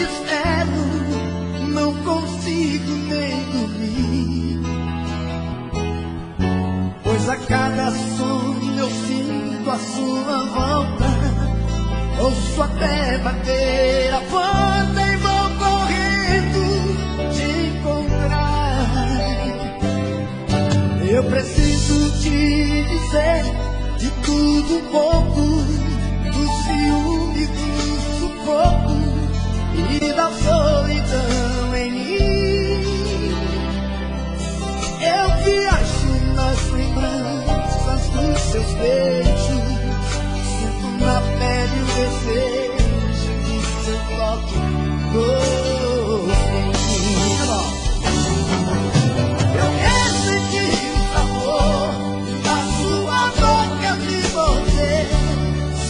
espero, não consigo nem dormir, pois a cada sonho eu sinto a sua volta. Ouço até bater a porta e vou correndo te encontrar. Eu preciso te dizer de tudo um pouco, do ciúme, do sufoco e da solidão em mim. Eu viajo nas lembranças dos seus beijos, sinto na pele o desejo de seu toque doce em mim. Eu quero sentir o sabor da sua boca de você,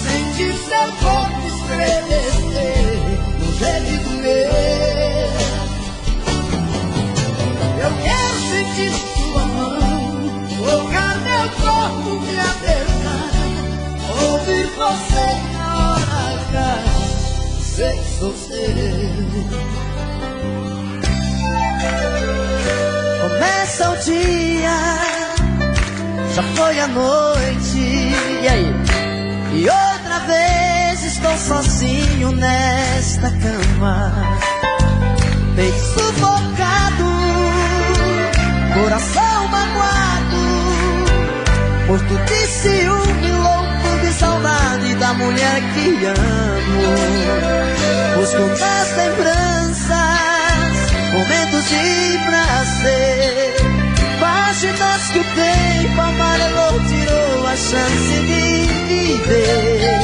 sentir seu corpo estremecer no jeito do meu. Eu quero sentir sua mão tocar meu corpo, me apertar, ouvir você na hora H, sei que sou seu. Começa o dia, já foi a noite, e aí? E outra vez estou sozinho nesta cama, peito sufocado, coração magoado, morto de ciúme, louco de saudade da mulher que amo. Busco nas lembranças momentos de prazer, páginas que o tempo amarelou, tirou a chance de viver.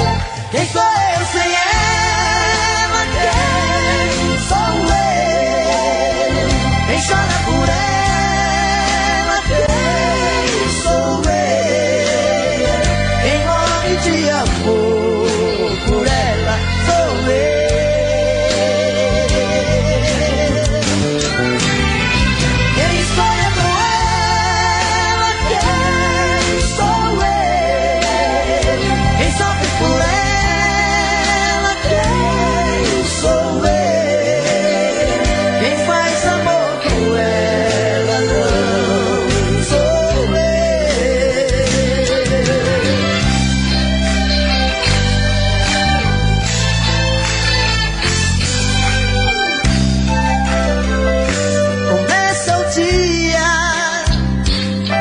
Quem sou eu sem ela? Quem sou eu? Quem chora por ela? Quem sou eu? Quem morre de amor por ela sou eu.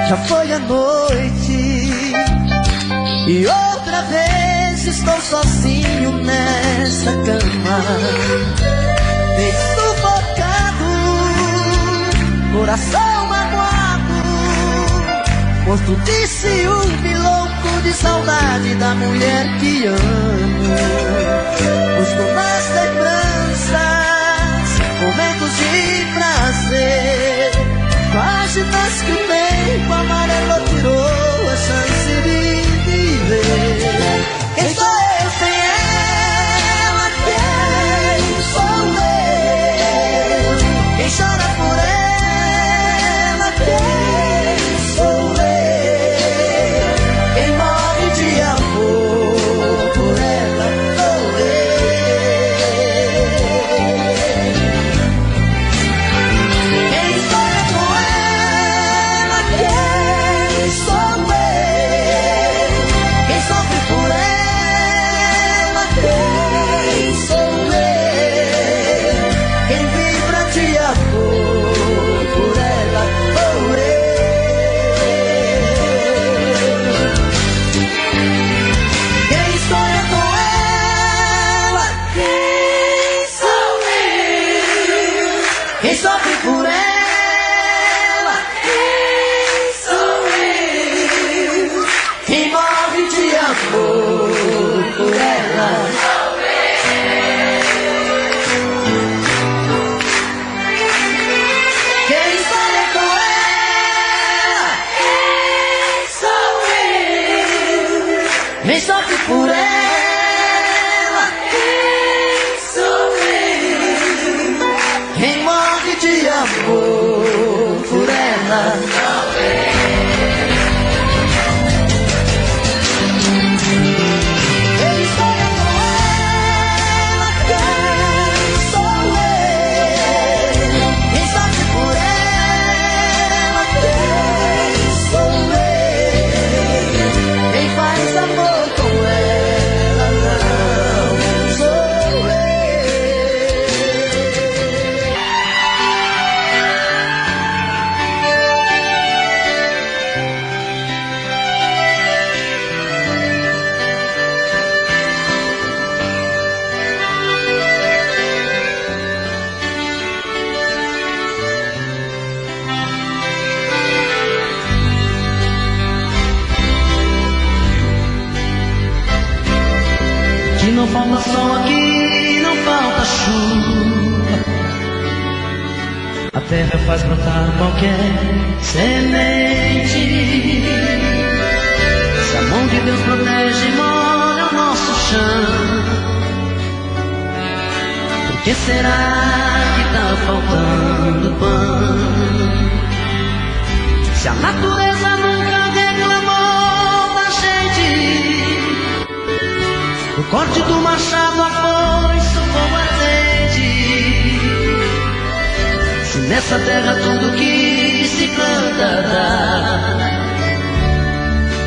Já foi a noite e outra vez estou sozinho nessa cama, meio sufocado, coração magoado, morto de ciúme, louco de saudade da mulher que amo. Busco nas lembranças momentos de prazer, páginas que o tempo amarelo tirou a chance de viver. Quem sou eu sem ela? Quem sou eu? Quem chora por ela? Quem sou eu? Quem morre de amor por ela sou eu. Quem sonha com ela? Quem sou eu? Quem sofre por ela? Quem sou eu? Quem vibra de amor por ela sou eu. Quem sonha com ela? Quem sou eu? Quem sofre por ela? Quem sou eu? Quem morre de amor por ela? Quem sonha com ela? Quem sou eu? Quem sofre por ela? Quem sou eu? Quem morre de amor por ela? Quem sonha com ela? Quem sou terra faz brotar qualquer semente. Se a mão de Deus protege e molha o nosso chão, por que será que tá faltando pão? Se a natureza nunca reclamou da gente, o corte do machado, a foice, o fogo ardente. Se nessa terra tudo que se planta dá,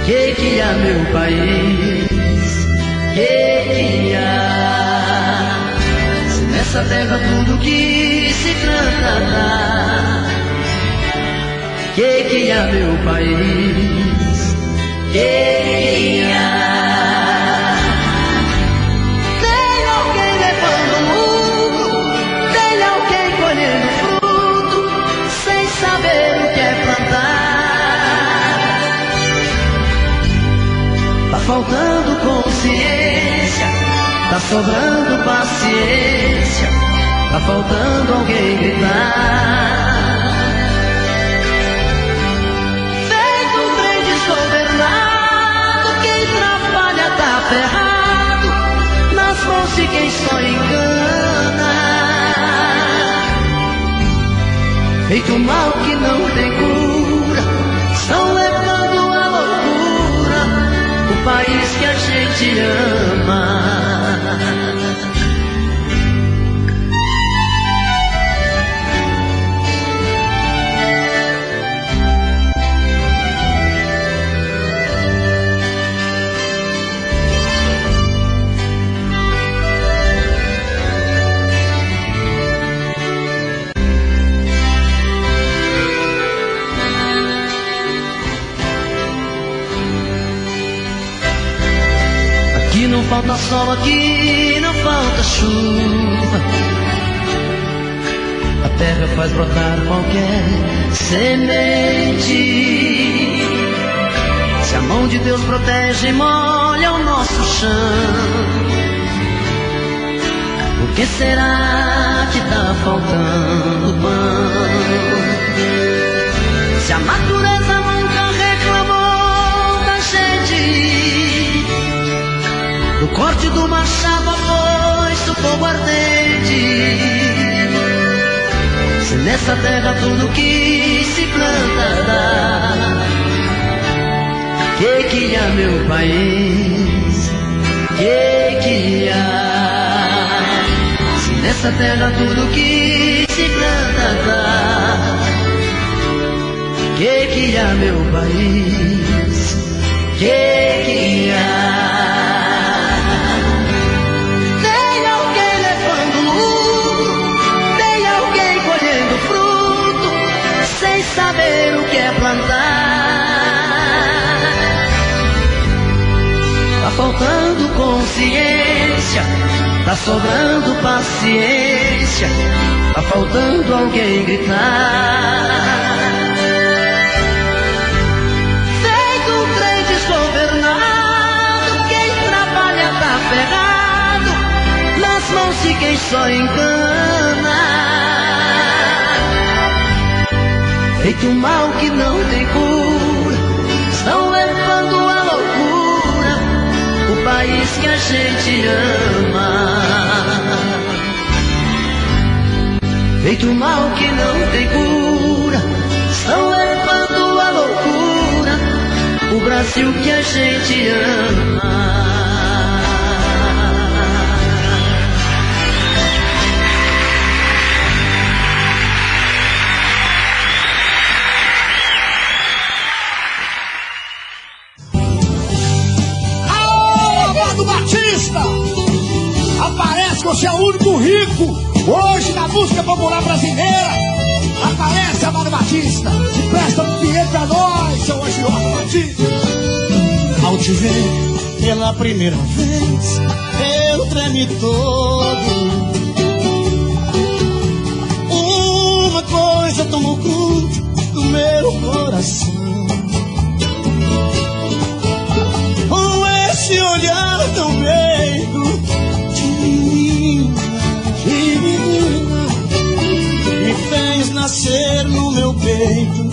que há, meu país, que há? Se nessa terra tudo que se planta dá, que há, meu país, que há? Tem alguém levando lucro, tem alguém colhendo fruto, sem saber o que é plantar. Tá faltando consciência, tá sobrando paciência, tá faltando alguém gritar. Ferrado nas mãos de quem só engana, feito mal que não tem cura, estão levando à loucura o país que a gente ama. Aqui não falta sol, aqui não falta chuva. A terra faz brotar qualquer semente. Se a mão de Deus protege e molha o nosso chão, por que será que tá faltando pão? Se a natureza nunca reclamou da gente, do corte do machado, a foice, o fogo ardente. Se nessa terra tudo que se planta dá, que há, meu país, que há? Se nessa terra tudo que se planta dá, que há, meu país, que há? Saber o que é plantar. Tá faltando consciência, tá sobrando paciência, tá faltando alguém gritar. Feito um trem desgovernado, quem trabalha tá ferrado nas mãos de quem só engana, feito mal que não tem cura, estão levando à loucura o país que a gente ama. Feito mal que não tem cura, estão levando à loucura o Brasil que a gente ama. Aparece que você é o único rico hoje na música popular brasileira. Aparece, Amado Batista. Se presta um dinheiro pra nós, seu Amado Batista. Ao te ver pela primeira vez, eu tremi todo. Uma coisa tomou conta do meu coração. Com esse olhar tão meio de menina, me fez nascer peito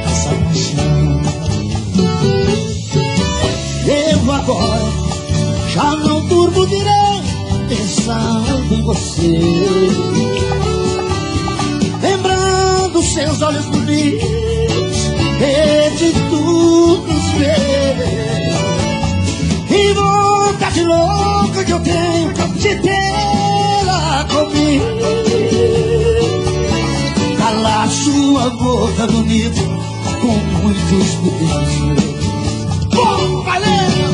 essa paixão. Eu agora já não durmo direito pensando em você, lembrando seus olhos bonitos, de tudo ver. E vontade louca que eu tenho de tê-la comigo, calar sua boca bonita com muitos beijos. Bom, galera!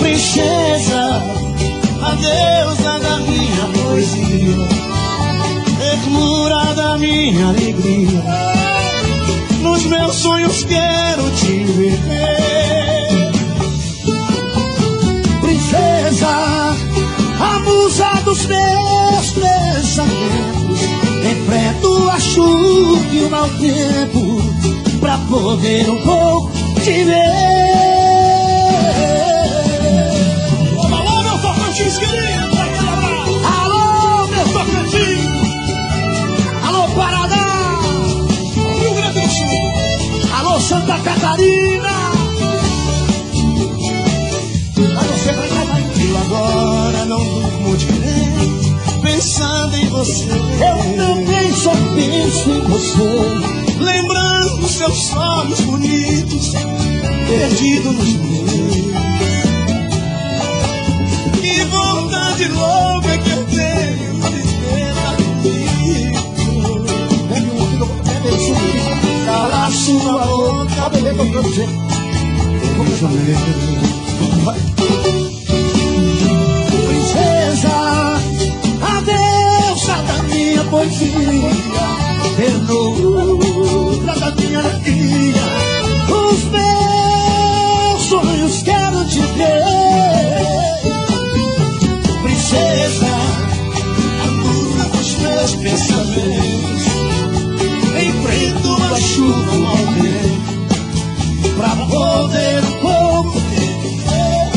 Princesa, a deusa da minha poesia, ternura da minha alegria, nos meus sonhos quero te ver. Princesa, a musa dos meus pensamentos, enfrento a chuva e o mau tempo pra poder um pouco te ver. Alô, meu Tocantins querido, aquele abraço. Alô, meu Tocantins. Alô, Paraná. Rio Grande do Sul. Alô, Santa Catarina. Eu agora não durmo direito pensando em você. Eu também só penso em você, lembrando seus olhos bonitos, perdido nos meus. Que vontade louca que eu tenho de ter comigo. Cala sua boca, bebê, com você. Princesa, a deusa da minha poesia, ternura da minha alegria, os meus sonhos quero te ver. Princesa, a luz dos meus pensamentos, enfrento a chuva mal vento pra poder um pouco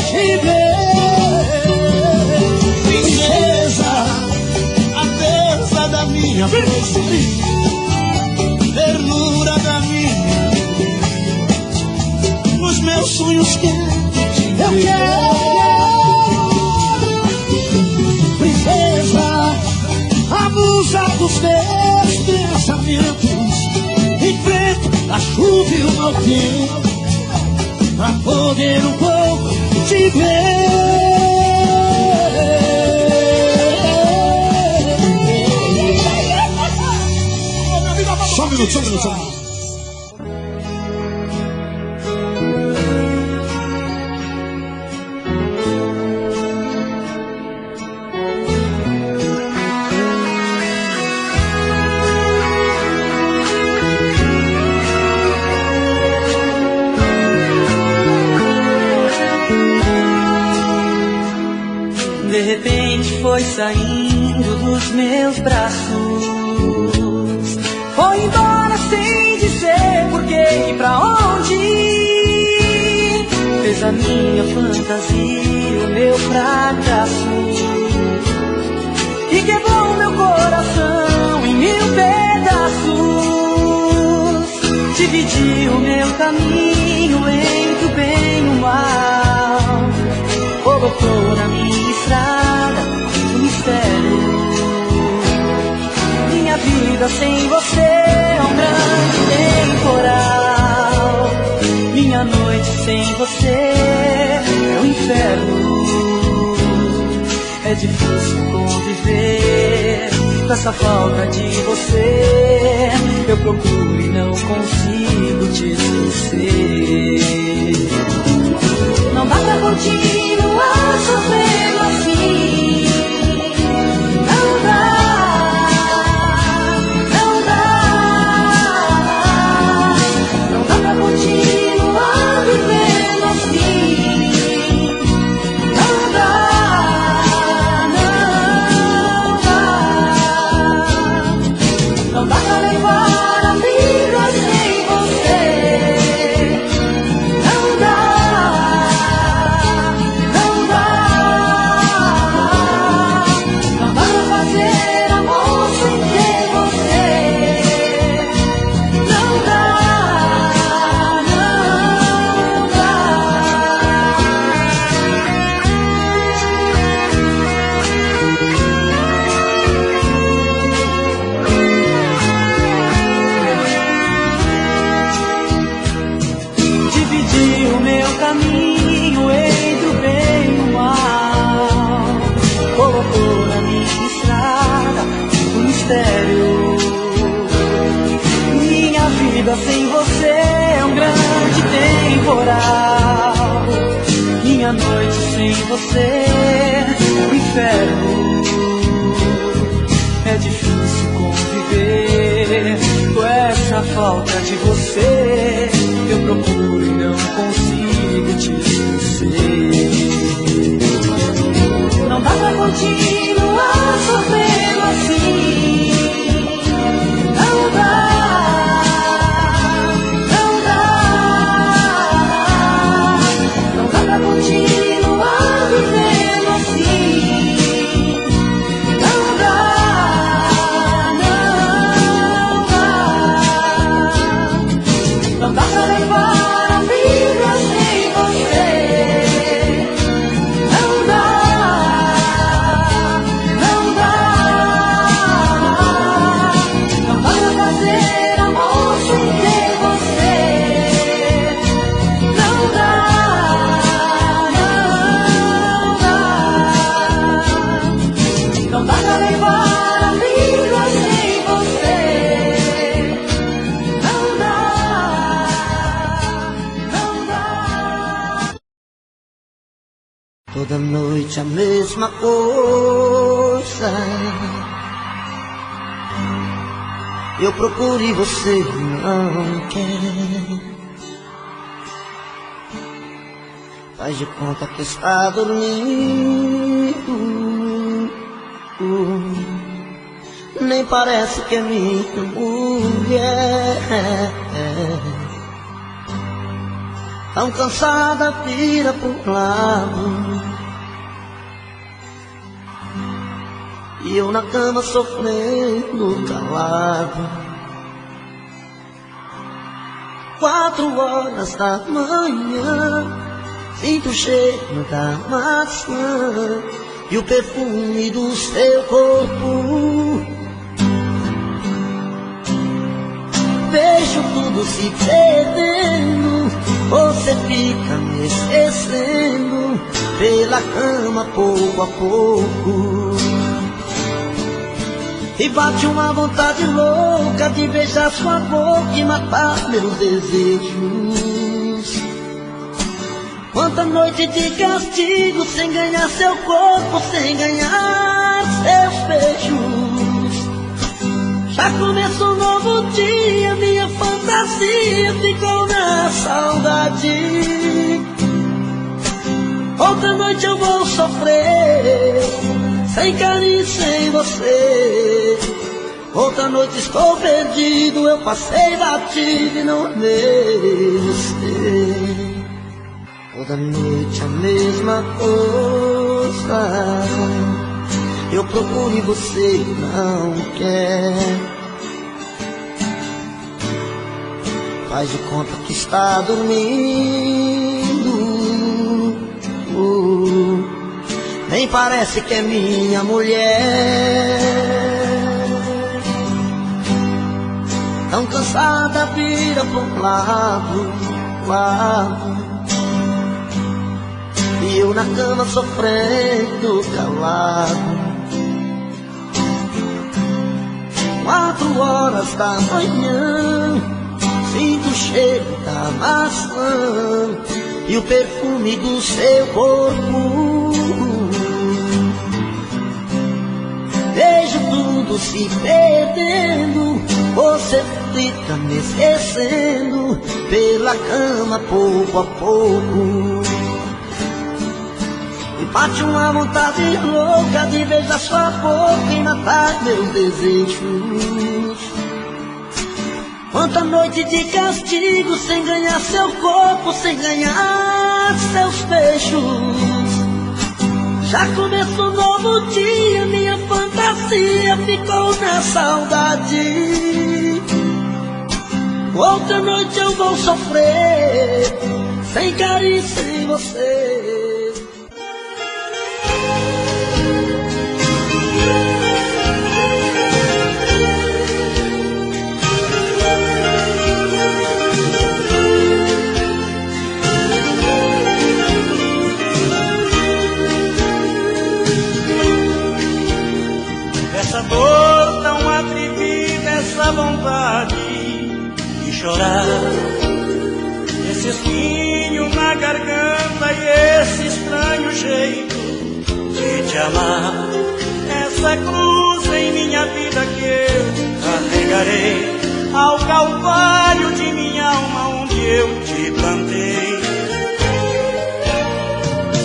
te ver. Da minha poesia, ternura da minha vida, nos meus sonhos quero te ver. Princesa, a musa dos meus pensamentos, enfrento a chuva e o mau tempo pra poder um pouco te ver. Só um minuto, só um minuto, só um minuto. De repente foi saindo dos meus braços, foi embora sem dizer porquê e pra onde. Fez a minha fantasia o meu fracasso e quebrou meu coração em 1000 pedaços. Dividiu meu caminho entre o bem e o mal, colocou na minha estrada um mistério. Minha vida sem você é um grande temporal. Minha noite sem você é um inferno. É difícil conviver com essa falta de você. Eu procuro e não consigo te esquecer. Não dá pra continuar sofrendo assim. Não dá. Continuar vivendo assim. Não dá, não dá. Não dá pra levar a vida sem você. Não dá, não dá. sério. Minha vida sem você é um grande temporal. Minha noite sem você é um inferno. É difícil conviver com essa falta de você. Eu procuro e não consigo te esquecer. Não dá pra continuar sofrendo assim. Não dá. Continuar vivendo assim. Não dá, não dá. Não dá pra levar a vida sem você. Não dá, não dá. Não dá pra fazer amor sem ter você. Não dá. Não dá pra levar a vida sem você. Não dá, não dá. Toda noite a mesma coisa. Eu procuro e você não quer. Faz de conta que está dormindo. Nem parece que é minha mulher. Tão cansada, vira pro lado. E eu na cama sofrendo calado. 4 horas da manhã, sinto o cheiro da maçã e o perfume do seu corpo. Vejo tudo se perdendo, você fica me esquecendo pela cama pouco a pouco. E bate uma vontade louca de beijar sua boca e matar meus desejos. Quanta noite de castigo sem ganhar seu corpo, sem ganhar seus beijos. Já começou um novo dia, minha fantasia ficou na saudade. Outra noite eu vou sofrer, sem carinho, sem você. Outra noite estou perdido, eu passei batido e não amei você. Toda noite a mesma coisa. Eu procuro e você não quer. Faz de conta que está dormindo. Nem parece que é minha mulher. Tão cansada, vira pro lado. E eu na cama sofrendo calado. 4 horas da manhã, sinto o cheiro da maçã e o perfume do seu corpo. Vejo tudo se perdendo, você fica me esquecendo pela cama pouco a pouco. E bate uma vontade louca de beijar sua boca e matar meus desejos. Quanta noite de castigo sem ganhar seu corpo, sem ganhar seus beijos. Já começou um novo dia, minha fantasia ficou na saudade. Outra noite eu vou sofrer, sem carinho, sem você. Essa dor tão atrevida essa vontade de chorar, esse espinho na garganta e esse estranho jeito de te amar. Essa cruz em minha vida que eu carregarei ao calvário de minha alma onde eu te plantei.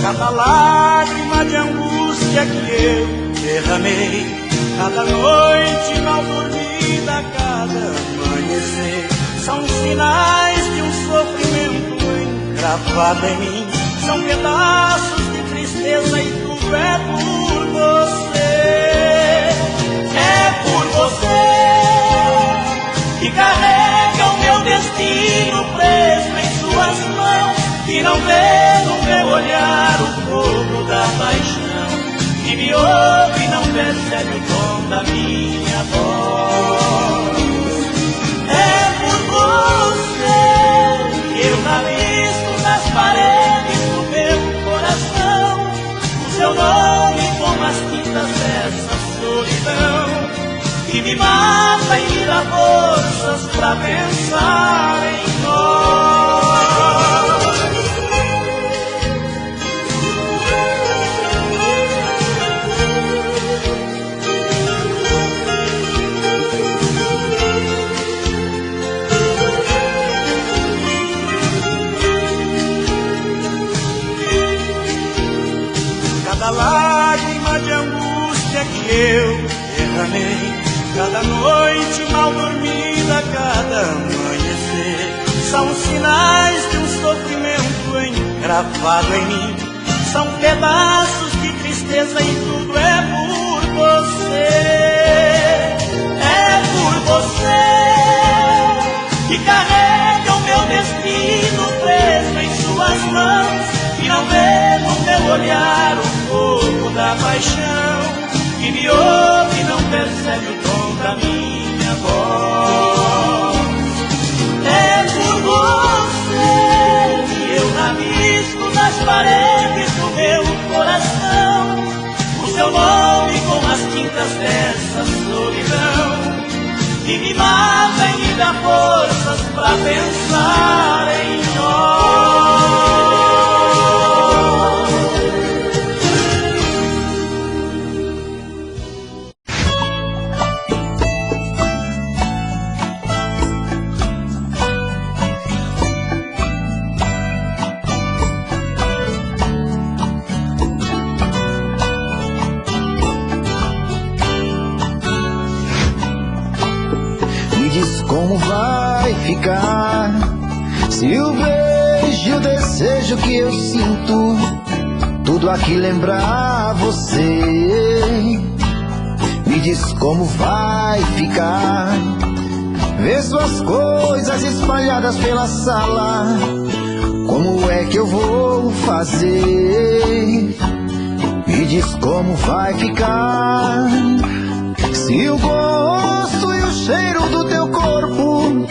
Cada lágrima de angústia que eu derramei, cada noite mal dormida, cada amanhecer, são sinais de um sofrimento engravado em mim. São pedaços de tristeza e tudo é por você. É por você que carrega o meu destino preso em suas mãos, que não vê no meu olhar o fogo da paixão, que me ouve e não percebe o tom da minha voz. É por você que eu rabisco nas paredes do meu coração o seu nome com as tintas dessa solidão, que me mata e me dá forças pra pensar em nós. Cada lágrima de angústia que eu derramei, cada noite mal dormida, cada amanhecer, são sinais de um sofrimento engravado em mim. São pedaços de tristeza e tudo é por você. É por você que carrega o meu destino preso em suas mãos, que não vê no meu olhar o fogo da paixão, que me ouve e não percebe o tom da minha voz. É por você que eu rabisco nas paredes do meu coração o seu nome com as tintas dessa solidão, que me mata e me dá forças pra pensar em nós. Como vai ficar se o beijo e o desejo que eu sinto tudo aqui lembrar você? Me diz como vai ficar ver suas coisas espalhadas pela sala. Como é que eu vou fazer? Me diz como vai ficar se o gosto e o cheiro do teu corpo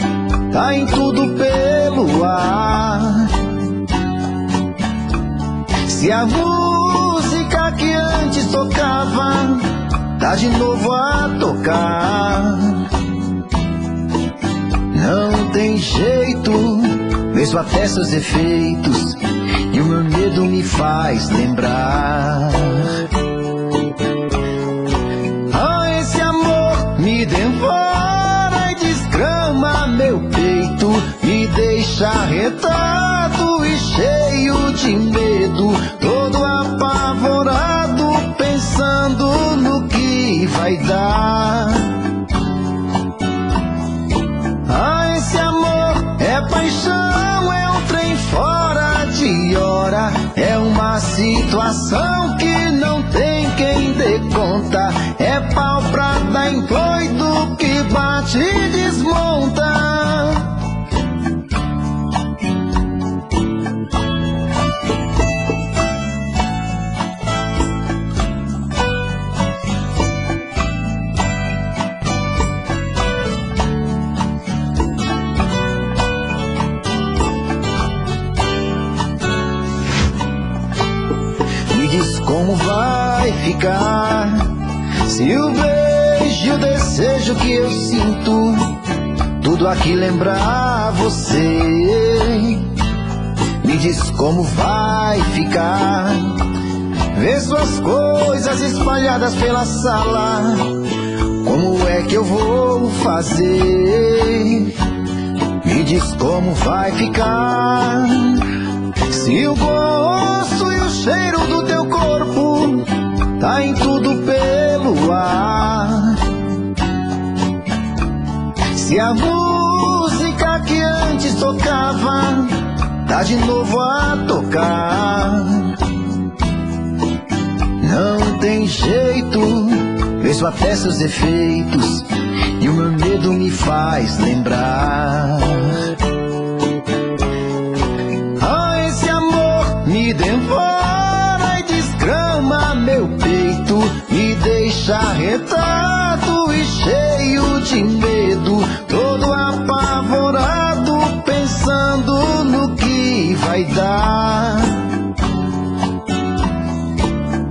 tá em tudo pelo ar. Se a música que antes tocava tá de novo a tocar. Não tem jeito, mesmo até seus efeitos, e o meu medo me faz lembrar. Esse amor me devora e desgrama meu peito, me deixa arretado e cheio de medo, todo apavorado, pensando no que vai dar. Esse amor é paixão, é um trem fora de hora, é uma situação que não tem quem dê conta, é pau pra dar em doido que bate e desmonta. Me diz como vai ficar se o beijo finge o desejo que eu sinto, tudo aqui lembrar você. Me diz como vai ficar, vê suas coisas espalhadas pela sala, como é que eu vou fazer? Me diz como vai ficar, se o gosto e o cheiro do teu corpo tá em tudo pelo ar. Se a música que antes tocava tá de novo a tocar. Não tem jeito, vejo até seus defeitos e o meu medo me faz lembrar. Ah, esse amor me devora e desgrama meu peito, me deixa retado e cheio de medo, todo apavorado, pensando no que vai dar.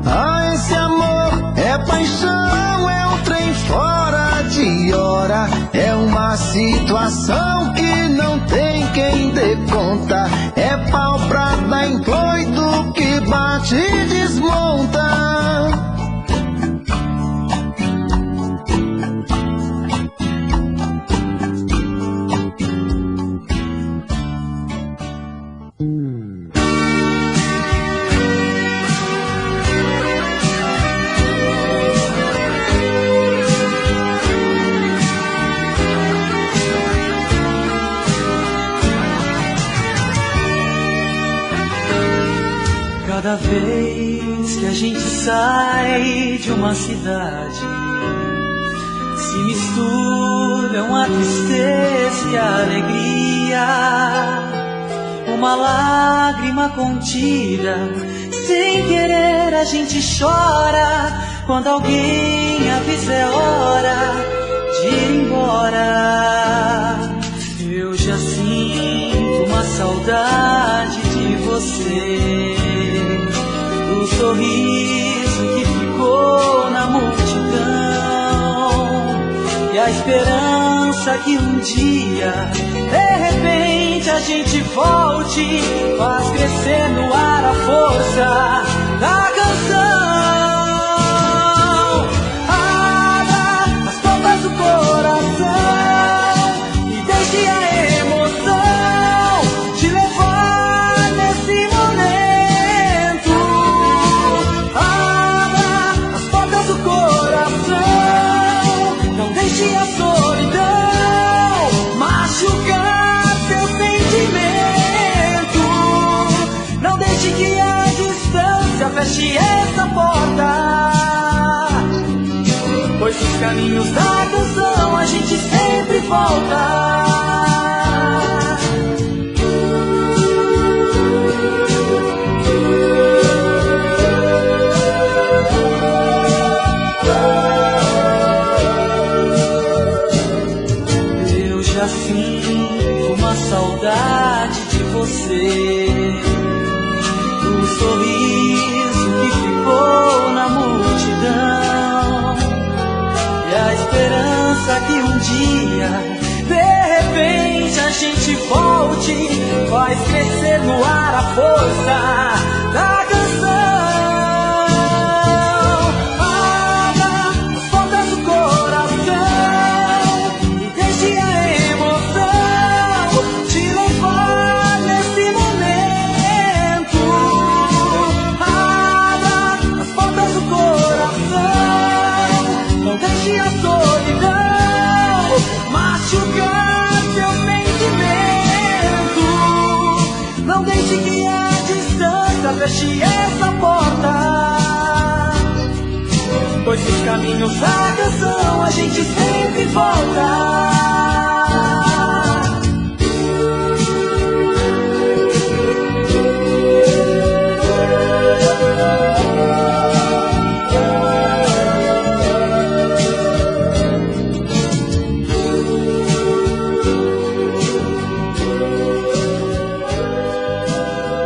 Ah, esse amor é paixão, é um trem fora de hora, é uma situação que não tem quem dê conta, é pau pra dar em doido que bate e desmonta. Cada vez que a gente sai de uma cidade, se misturam a tristeza e a alegria, uma lágrima contida, sem querer a gente chora, quando alguém avisa é hora de ir embora. Eu já sinto uma saudade de você, o sorriso que ficou na multidão e a esperança que um dia, de repente, a gente volte, faz crescer no ar a força da canção. Abra as portas do coração e deixe a emoção te levar nesse momento. Abra as portas do coração, não deixe a solidão machucar seu sentimento. Não deixe que a distância feche essa porta, pois os caminhos da canção a gente sempre volta. Eu já sinto uma saudade de você, o sorriso que ficou na multidão e a esperança que um dia, de repente, a gente volte, faz crescer no ar a força da canção. Abra as portas do coração e deixe a emoção te levar nesse momento. Abra as portas do coração, não deixe a solidão machucar seu sentimento. Não deixe que a distância feche essa porta, pois os caminhos da canção a gente sempre volta.